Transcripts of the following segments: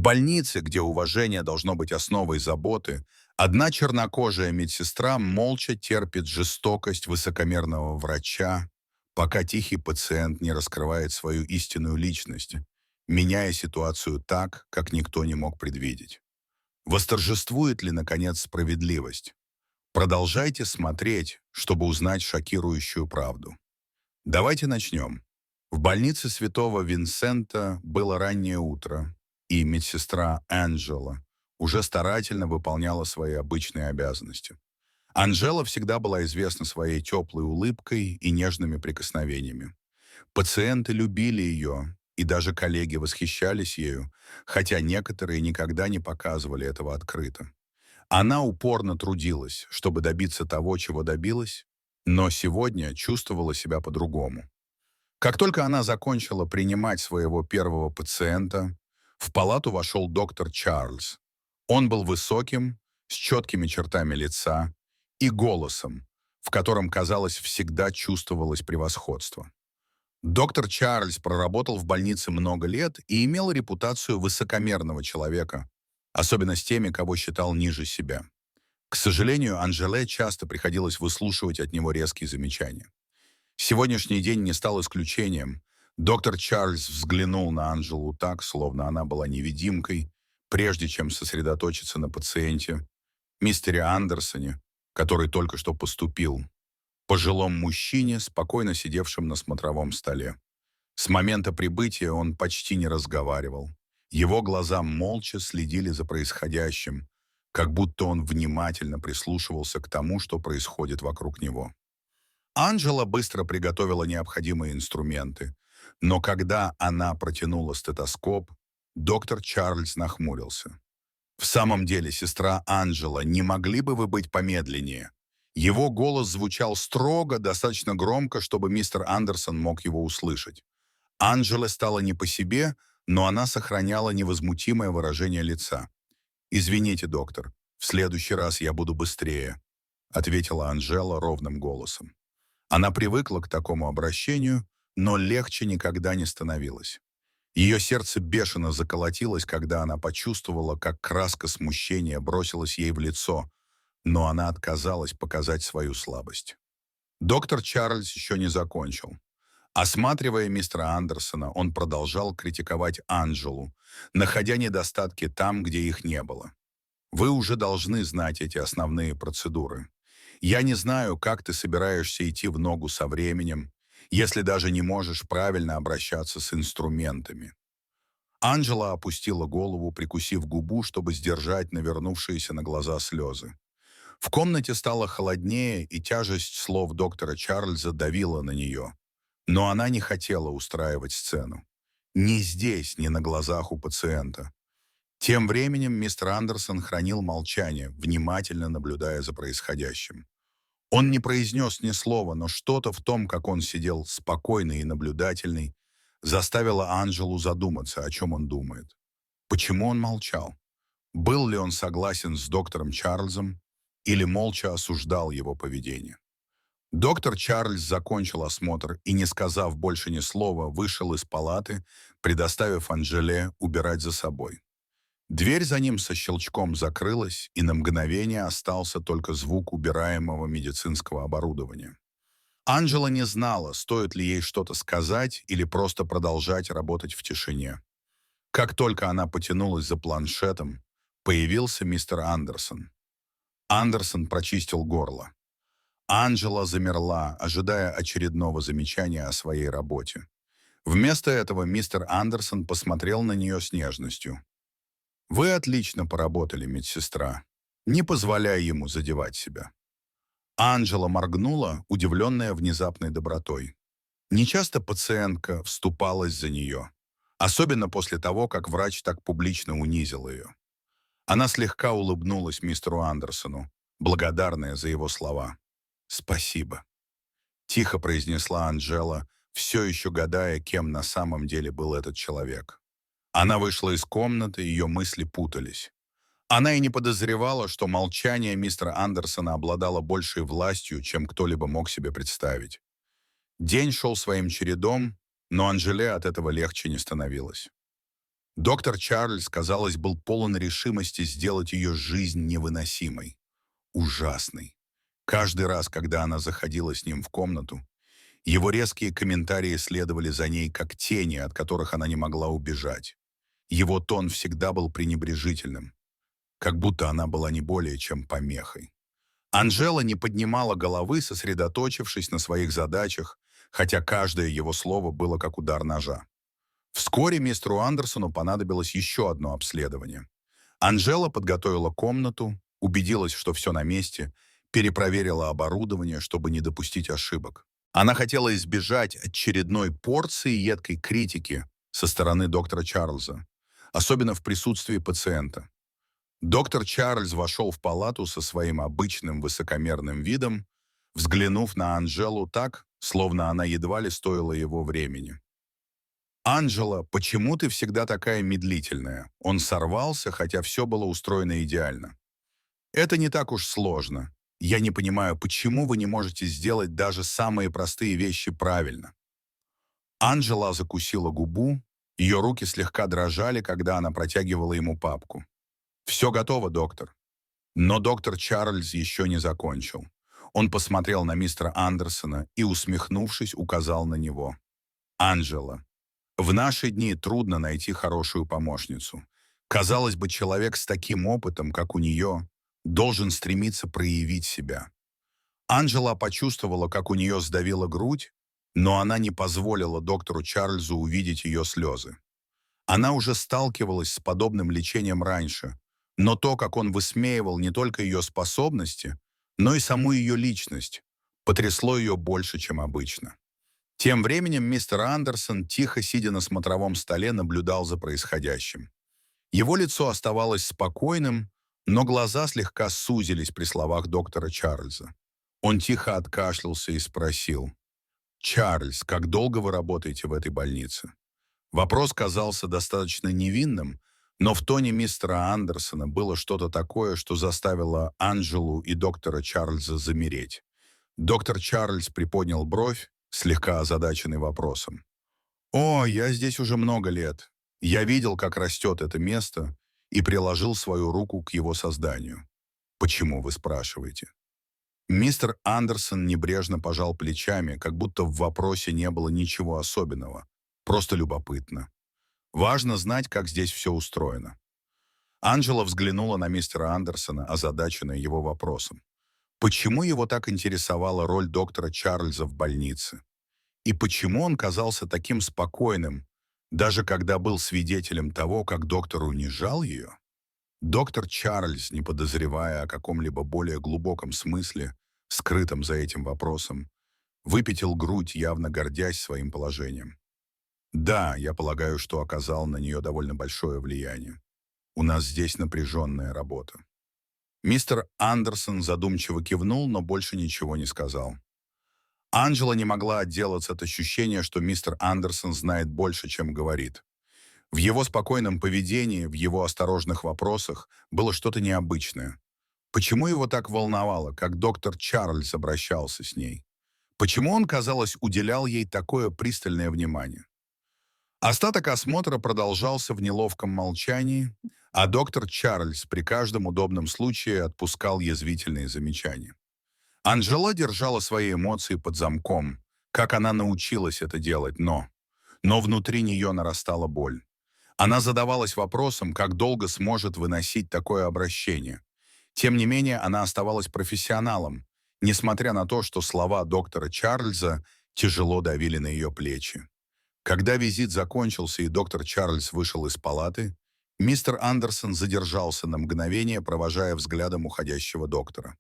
больнице, где уважение должно быть основой заботы, одна чернокожая медсестра молча терпит жестокость высокомерного врача, пока тихий пациент не раскрывает свою истинную личность, меняя ситуацию так, как никто не мог предвидеть. Восторжествует ли, наконец, справедливость? Продолжайте смотреть, чтобы узнать шокирующую правду. Давайте начнем. В больнице Святого Винсента было раннее утро, и медсестра Анджела уже старательно выполняла свои обычные обязанности. Анжела всегда была известна своей теплой улыбкой и нежными прикосновениями. Пациенты любили ее, и даже коллеги восхищались ею, хотя некоторые никогда не показывали этого открыто. Она упорно трудилась, чтобы добиться того, чего добилась, но сегодня чувствовала себя по-другому. Как только она закончила принимать своего первого пациента, в палату вошел доктор Чарльз. Он был высоким, с четкими чертами лица и голосом, в котором, казалось, всегда чувствовалось превосходство. Доктор Чарльз проработал в больнице много лет и имел репутацию высокомерного человека, особенно с теми, кого считал ниже себя. К сожалению, Анжеле часто приходилось выслушивать от него резкие замечания. Сегодняшний день не стал исключением. Доктор Чарльз взглянул на Анжелу так, словно она была невидимкой, прежде чем сосредоточиться на пациенте, мистере Андерсоне, который только что поступил, пожилом мужчине, спокойно сидевшем на смотровом столе. С момента прибытия он почти не разговаривал. Его глаза молча следили за происходящим, как будто он внимательно прислушивался к тому, что происходит вокруг него. Анжела быстро приготовила необходимые инструменты, но когда она протянула стетоскоп, доктор Чарльз нахмурился. «В самом деле, сестра Анжела, не могли бы вы быть помедленнее?» Его голос звучал строго, достаточно громко, чтобы мистер Андерсон мог его услышать. Анжеле стало не по себе, но она сохраняла невозмутимое выражение лица. «Извините, доктор, в следующий раз я буду быстрее», ответила Анжела ровным голосом. Она привыкла к такому обращению, но легче никогда не становилось. Ее сердце бешено заколотилось, когда она почувствовала, как краска смущения бросилась ей в лицо, но она отказалась показать свою слабость. Доктор Чарльз еще не закончил. Осматривая мистера Андерсона, он продолжал критиковать Анжелу, находя недостатки там, где их не было. «Вы уже должны знать эти основные процедуры. Я не знаю, как ты собираешься идти в ногу со временем, если даже не можешь правильно обращаться с инструментами». Анжела опустила голову, прикусив губу, чтобы сдержать навернувшиеся на глаза слезы. В комнате стало холоднее, и тяжесть слов доктора Чарльза давила на нее. Но она не хотела устраивать сцену. Ни здесь, ни на глазах у пациента. Тем временем мистер Андерсон хранил молчание, внимательно наблюдая за происходящим. Он не произнес ни слова, но что-то в том, как он сидел спокойный и наблюдательный, заставило Анжелу задуматься, о чем он думает. Почему он молчал? Был ли он согласен с доктором Чарльзом или молча осуждал его поведение? Доктор Чарльз закончил осмотр и, не сказав больше ни слова, вышел из палаты, предоставив Анжеле убирать за собой. Дверь за ним со щелчком закрылась, и на мгновение остался только звук убираемого медицинского оборудования. Анжела не знала, стоит ли ей что-то сказать или просто продолжать работать в тишине. Как только она потянулась за планшетом, появился мистер Андерсон. Андерсон прочистил горло. Анжела замерла, ожидая очередного замечания о своей работе. Вместо этого мистер Андерсон посмотрел на нее с нежностью. «Вы отлично поработали, медсестра. Не позволяя ему задевать себя». Анжела моргнула, удивленная внезапной добротой. Нечасто пациентка вступалась за нее, особенно после того, как врач так публично унизил ее. Она слегка улыбнулась мистеру Андерсону, благодарная за его слова. «Спасибо», — тихо произнесла Анжела, все еще гадая, кем на самом деле был этот человек. Она вышла из комнаты, ее мысли путались. Она и не подозревала, что молчание мистера Андерсона обладало большей властью, чем кто-либо мог себе представить. День шел своим чередом, но Анжеле от этого легче не становилось. Доктор Чарльз, казалось, был полон решимости сделать ее жизнь невыносимой, ужасной. Каждый раз, когда она заходила с ним в комнату, его резкие комментарии следовали за ней, как тени, от которых она не могла убежать. Его тон всегда был пренебрежительным, как будто она была не более чем помехой. Анжела не поднимала головы, сосредоточившись на своих задачах, хотя каждое его слово было как удар ножа. Вскоре мистеру Андерсону понадобилось еще одно обследование. Анжела подготовила комнату, убедилась, что все на месте, перепроверила оборудование, чтобы не допустить ошибок. Она хотела избежать очередной порции едкой критики со стороны доктора Чарльза, особенно в присутствии пациента. Доктор Чарльз вошел в палату со своим обычным высокомерным видом, взглянув на Анжелу так, словно она едва ли стоила его времени. «Анжела, почему ты всегда такая медлительная?» Он сорвался, хотя все было устроено идеально. «Это не так уж сложно. Я не понимаю, почему вы не можете сделать даже самые простые вещи правильно?» Анжела закусила губу, ее руки слегка дрожали, когда она протягивала ему папку. «Все готово, доктор». Но доктор Чарльз еще не закончил. Он посмотрел на мистера Андерсона и, усмехнувшись, указал на него. «Анжела, в наши дни трудно найти хорошую помощницу. Казалось бы, человек с таким опытом, как у нее, должен стремиться проявить себя». Анжела почувствовала, как у нее сдавила грудь, но она не позволила доктору Чарльзу увидеть ее слезы. Она уже сталкивалась с подобным лечением раньше, но то, как он высмеивал не только ее способности, но и саму ее личность, потрясло ее больше, чем обычно. Тем временем мистер Андерсон, тихо сидя на смотровом столе, наблюдал за происходящим. Его лицо оставалось спокойным, но глаза слегка сузились при словах доктора Чарльза. Он тихо откашлялся и спросил: «Чарльз, как долго вы работаете в этой больнице?» Вопрос казался достаточно невинным, но в тоне мистера Андерсона было что-то такое, что заставило Анжелу и доктора Чарльза замереть. Доктор Чарльз приподнял бровь, слегка озадаченный вопросом. «О, я здесь уже много лет. Я видел, как растет это место, и приложил свою руку к его созданию. Почему, вы спрашиваете?» Мистер Андерсон небрежно пожал плечами, как будто в вопросе не было ничего особенного. Просто любопытно. Важно знать, как здесь все устроено. Анжела взглянула на мистера Андерсона, озадаченная его вопросом. Почему его так интересовала роль доктора Чарльза в больнице? И почему он казался таким спокойным, даже когда был свидетелем того, как доктор унижал ее? Доктор Чарльз, не подозревая о каком-либо более глубоком смысле, скрытом за этим вопросом, выпятил грудь, явно гордясь своим положением. Да, я полагаю, что оказал на нее довольно большое влияние. У нас здесь напряженная работа. Мистер Андерсон задумчиво кивнул, но больше ничего не сказал. Анжела не могла отделаться от ощущения, что мистер Андерсон знает больше, чем говорит. В его спокойном поведении, в его осторожных вопросах было что-то необычное. Почему его так волновало, как доктор Чарльз обращался с ней? Почему он, казалось, уделял ей такое пристальное внимание? Остаток осмотра продолжался в неловком молчании, а доктор Чарльз при каждом удобном случае отпускал язвительные замечания. Анжела держала свои эмоции под замком, как она научилась это делать, но внутри нее нарастала боль. Она задавалась вопросом, как долго сможет выносить такое обращение. Тем не менее, она оставалась профессионалом, несмотря на то, что слова доктора Чарльза тяжело давили на ее плечи. Когда визит закончился и доктор Чарльз вышел из палаты, мистер Андерсон задержался на мгновение, провожая взглядом уходящего доктора.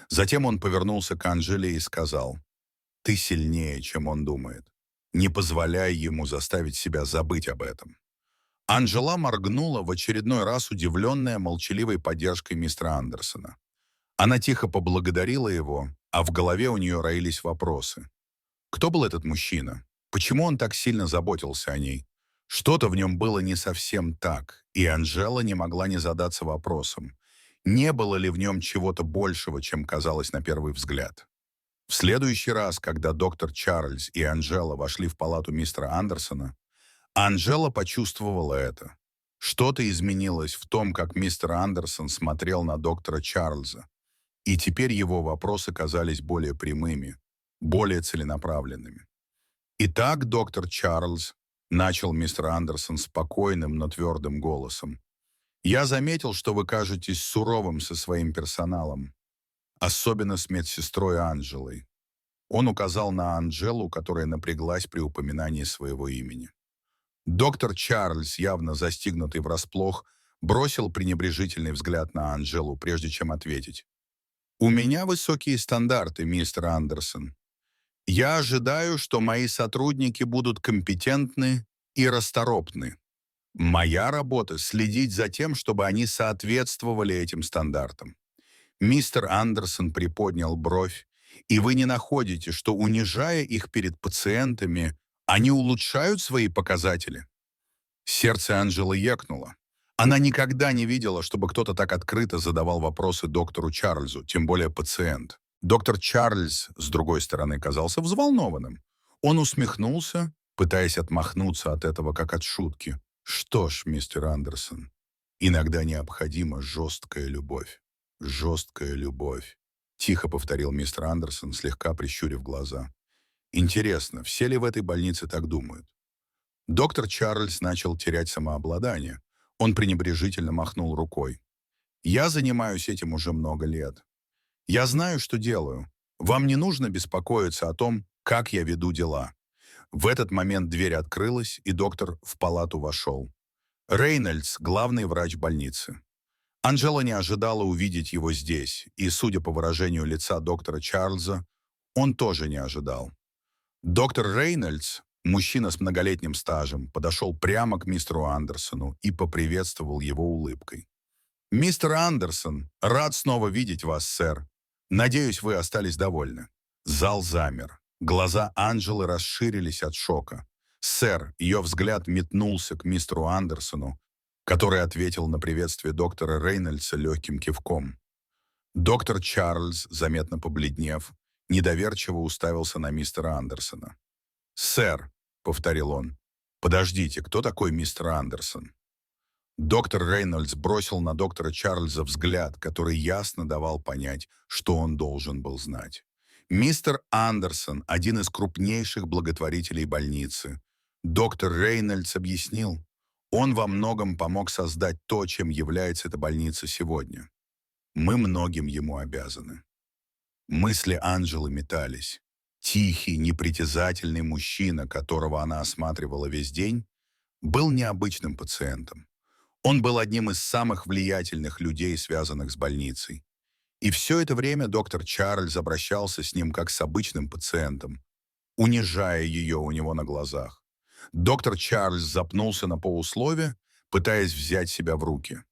Затем он повернулся к Анжеле и сказал: «Ты сильнее, чем он думает. Не позволяй ему заставить себя забыть об этом». Анжела моргнула, в очередной раз удивленная молчаливой поддержкой мистера Андерсона. Она тихо поблагодарила его, а в голове у нее роились вопросы. Кто был этот мужчина? Почему он так сильно заботился о ней? Что-то в нем было не совсем так, и Анжела не могла не задаться вопросом, не было ли в нем чего-то большего, чем казалось на первый взгляд. В следующий раз, когда доктор Чарльз и Анжела вошли в палату мистера Андерсона, Анжела почувствовала это. Что-то изменилось в том, как мистер Андерсон смотрел на доктора Чарльза, и теперь его вопросы казались более прямыми, более целенаправленными. «Итак, доктор Чарльз», — начал мистер Андерсон спокойным, но твердым голосом, «я заметил, что вы кажетесь суровым со своим персоналом, особенно с медсестрой Анжелой». Он указал на Анжелу, которая напряглась при упоминании своего имени. Доктор Чарльз, явно застигнутый врасплох, бросил пренебрежительный взгляд на Анжелу, прежде чем ответить. «У меня высокие стандарты, мистер Андерсон. Я ожидаю, что мои сотрудники будут компетентны и расторопны. Моя работа — следить за тем, чтобы они соответствовали этим стандартам». Мистер Андерсон приподнял бровь, и вы не находите, что, унижая их перед пациентами, они улучшают свои показатели? Сердце Анжелы ёкнуло. Она никогда не видела, чтобы кто-то так открыто задавал вопросы доктору Чарльзу, тем более пациент. Доктор Чарльз, с другой стороны, казался взволнованным. Он усмехнулся, пытаясь отмахнуться от этого, как от шутки. «Что ж, мистер Андерсон, иногда необходима жесткая любовь». «Жесткая любовь», — тихо повторил мистер Андерсон, слегка прищурив глаза. «Интересно, все ли в этой больнице так думают?» Доктор Чарльз начал терять самообладание. Он пренебрежительно махнул рукой. «Я занимаюсь этим уже много лет. Я знаю, что делаю. Вам не нужно беспокоиться о том, как я веду дела». В этот момент дверь открылась, и доктор в палату вошел. Рейнольдс, главный врач больницы. Анжела не ожидала увидеть его здесь, и, судя по выражению лица доктора Чарльза, он тоже не ожидал. Доктор Рейнольдс, мужчина с многолетним стажем, подошел прямо к мистеру Андерсону и поприветствовал его улыбкой. «Мистер Андерсон, рад снова видеть вас, сэр. Надеюсь, вы остались довольны». Зал замер. Глаза Анжелы расширились от шока. «Сэр», ее взгляд метнулся к мистеру Андерсону, который ответил на приветствие доктора Рейнольдса легким кивком. Доктор Чарльз, заметно побледнев, недоверчиво уставился на мистера Андерсона. «Сэр», — повторил он, — «подождите, кто такой мистер Андерсон?» Доктор Рейнольдс бросил на доктора Чарльза взгляд, который ясно давал понять, что он должен был знать. «Мистер Андерсон — один из крупнейших благотворителей больницы. Доктор Рейнольдс объяснил, он во многом помог создать то, чем является эта больница сегодня. Мы многим ему обязаны». Мысли Анжелы метались. Тихий, непритязательный мужчина, которого она осматривала весь день, был необычным пациентом. Он был одним из самых влиятельных людей, связанных с больницей. И все это время доктор Чарльз обращался с ним как с обычным пациентом, унижая ее у него на глазах. Доктор Чарльз запнулся на полуслове, пытаясь взять себя в руки.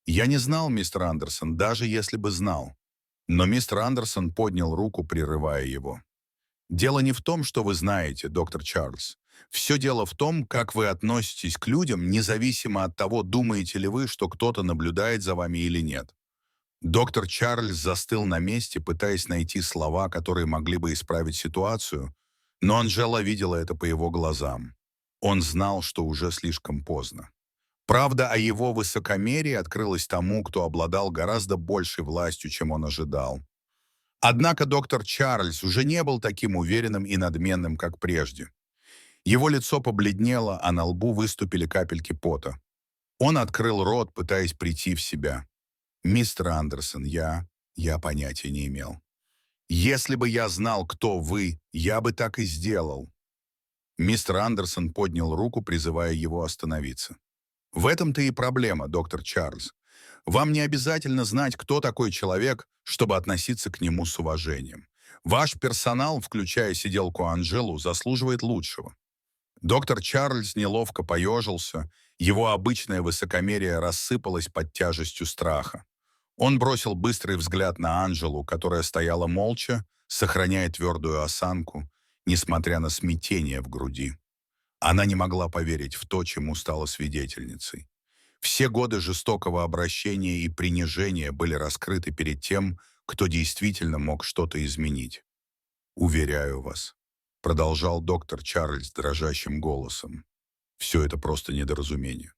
«Я не знал, мистер Андерсон, даже если бы знал». Но мистер Андерсон поднял руку, прерывая его. «Дело не в том, что вы знаете, доктор Чарльз. Все дело в том, как вы относитесь к людям, независимо от того, думаете ли вы, что кто-то наблюдает за вами или нет». Доктор Чарльз застыл на месте, пытаясь найти слова, которые могли бы исправить ситуацию, но Анжела видела это по его глазам. Он знал, что уже слишком поздно. Правда о его высокомерии открылась тому, кто обладал гораздо большей властью, чем он ожидал. Однако доктор Чарльз уже не был таким уверенным и надменным, как прежде. Его лицо побледнело, а на лбу выступили капельки пота. Он открыл рот, пытаясь прийти в себя. «Мистер Андерсон, я понятия не имел. Если бы я знал, кто вы, я бы так и сделал». Мистер Андерсон поднял руку, призывая его остановиться. «В этом-то и проблема, доктор Чарльз. Вам не обязательно знать, кто такой человек, чтобы относиться к нему с уважением. Ваш персонал, включая сиделку Анжелу, заслуживает лучшего». Доктор Чарльз неловко поежился, его обычное высокомерие рассыпалось под тяжестью страха. Он бросил быстрый взгляд на Анжелу, которая стояла молча, сохраняя твердую осанку, несмотря на смятение в груди. Она не могла поверить в то, чему стала свидетельницей. Все годы жестокого обращения и принижения были раскрыты перед тем, кто действительно мог что-то изменить. «Уверяю вас», — продолжал доктор Чарльз дрожащим голосом, — «все это просто недоразумение.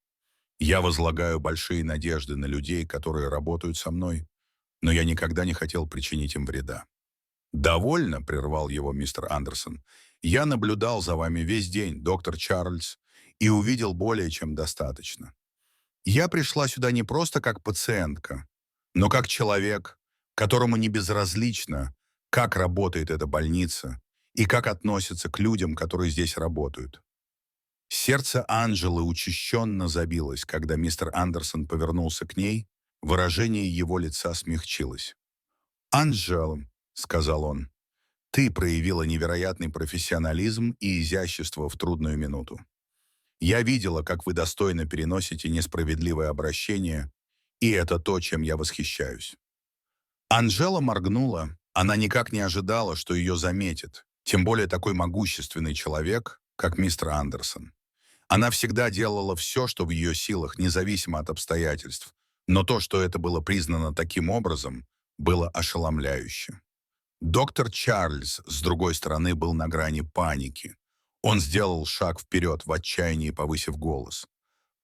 Я возлагаю большие надежды на людей, которые работают со мной, но я никогда не хотел причинить им вреда. «Довольно», — прервал его мистер Андерсон. «Я наблюдал за вами весь день, доктор Чарльз, и увидел более чем достаточно. Я пришла сюда не просто как пациентка, но как человек, которому не безразлично, как работает эта больница и как относятся к людям, которые здесь работают». Сердце Анжелы учащенно забилось, когда мистер Андерсон повернулся к ней, выражение его лица смягчилось. «Анжела», — сказал он, — «ты проявила невероятный профессионализм и изящество в трудную минуту. Я видела, как вы достойно переносите несправедливое обращение, и это то, чем я восхищаюсь». Анжела моргнула. Она никак не ожидала, что ее заметит, тем более такой могущественный человек, как мистер Андерсон. Она всегда делала все, что в ее силах, независимо от обстоятельств, но то, что это было признано таким образом, было ошеломляюще. Доктор Чарльз, с другой стороны, был на грани паники. Он сделал шаг вперед, в отчаянии повысив голос.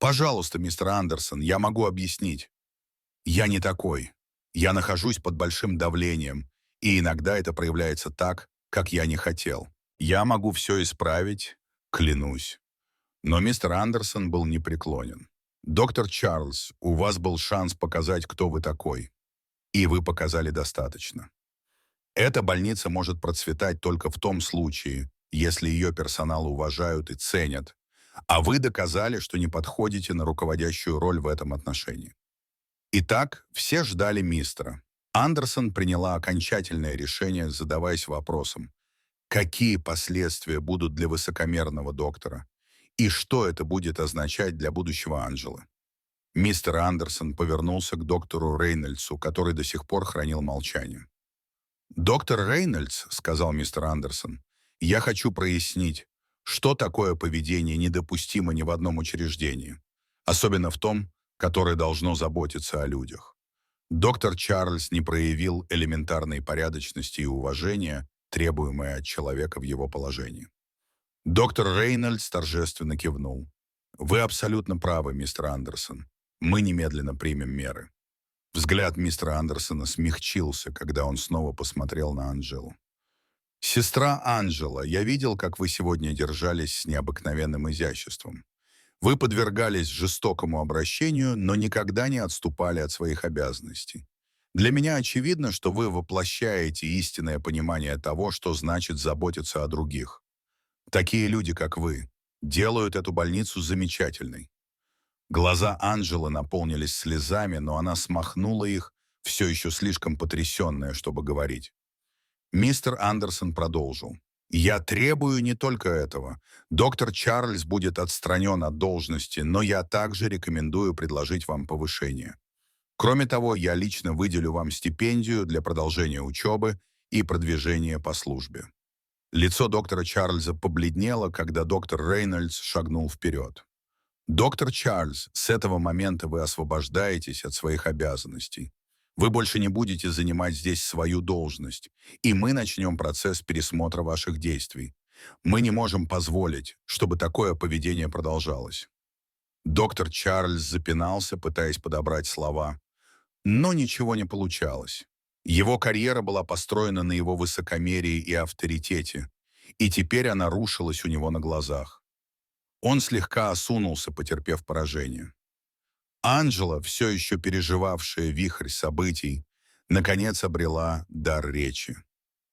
«Пожалуйста, мистер Андерсон, я могу объяснить. Я не такой. Я нахожусь под большим давлением, и иногда это проявляется так, как я не хотел. Я могу все исправить, клянусь». Но мистер Андерсон был непреклонен. «Доктор Чарльз, у вас был шанс показать, кто вы такой. И вы показали достаточно. Эта больница может процветать только в том случае, если ее персонал уважают и ценят, а вы доказали, что не подходите на руководящую роль в этом отношении». Итак, все ждали мистера. Андерсон приняла окончательное решение, задаваясь вопросом, какие последствия будут для высокомерного доктора и что это будет означать для будущего Анжелы. Мистер Андерсон повернулся к доктору Рейнольдсу, который до сих пор хранил молчание. «Доктор Рейнольдс», — сказал мистер Андерсон, — «я хочу прояснить, что такое поведение недопустимо ни в одном учреждении, особенно в том, которое должно заботиться о людях. Доктор Чарльз не проявил элементарной порядочности и уважения, требуемое от человека в его положении». Доктор Рейнольдс торжественно кивнул. «Вы абсолютно правы, мистер Андерсон. Мы немедленно примем меры». Взгляд мистера Андерсона смягчился, когда он снова посмотрел на Анжелу. «Сестра Анжела, я видел, как вы сегодня держались с необыкновенным изяществом. Вы подвергались жестокому обращению, но никогда не отступали от своих обязанностей. Для меня очевидно, что вы воплощаете истинное понимание того, что значит заботиться о других. Такие люди, как вы, делают эту больницу замечательной». Глаза Анжелы наполнились слезами, но она смахнула их, все еще слишком потрясенная, чтобы говорить. Мистер Андерсон продолжил. «Я требую не только этого. Доктор Чарльз будет отстранен от должности, но я также рекомендую предложить вам повышение. Кроме того, я лично выделю вам стипендию для продолжения учебы и продвижения по службе». Лицо доктора Чарльза побледнело, когда доктор Рейнольдс шагнул вперед. «Доктор Чарльз, с этого момента вы освобождаетесь от своих обязанностей. Вы больше не будете занимать здесь свою должность, и мы начнем процесс пересмотра ваших действий. Мы не можем позволить, чтобы такое поведение продолжалось». Доктор Чарльз запинался, пытаясь подобрать слова, но ничего не получалось. Его карьера была построена на его высокомерии и авторитете, и теперь она рушилась у него на глазах. Он слегка осунулся, потерпев поражение. Анжела, все еще переживавшая вихрь событий, наконец обрела дар речи.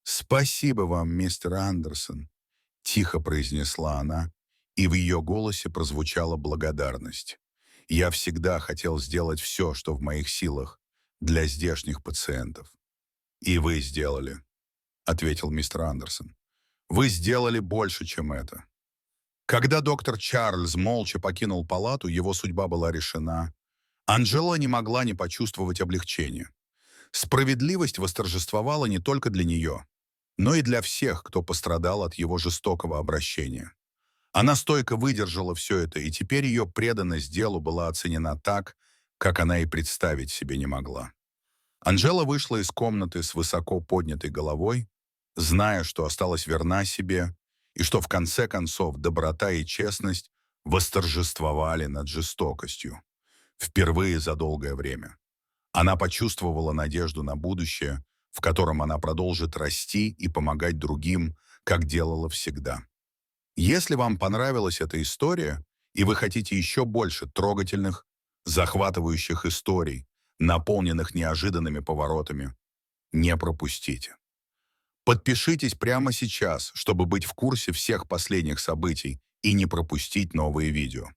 «Спасибо вам, мистер Андерсон», — тихо произнесла она, и в ее голосе прозвучала благодарность. «Я всегда хотел сделать все, что в моих силах, для здешних пациентов». «И вы сделали», — ответил мистер Андерсон. «Вы сделали больше, чем это». Когда доктор Чарльз молча покинул палату, его судьба была решена. Анжела не могла не почувствовать облегчения. Справедливость восторжествовала не только для нее, но и для всех, кто пострадал от его жестокого обращения. Она стойко выдержала все это, и теперь ее преданность делу была оценена так, как она и представить себе не могла. Анжела вышла из комнаты с высоко поднятой головой, зная, что осталась верна себе, и что в конце концов доброта и честность восторжествовали над жестокостью. впервые за долгое время. Она почувствовала надежду на будущее, в котором она продолжит расти и помогать другим, как делала всегда. Если вам понравилась эта история, и вы хотите еще больше трогательных, захватывающих историй, наполненных неожиданными поворотами, не пропустите. Подпишитесь прямо сейчас, чтобы быть в курсе всех последних событий и не пропустить новые видео.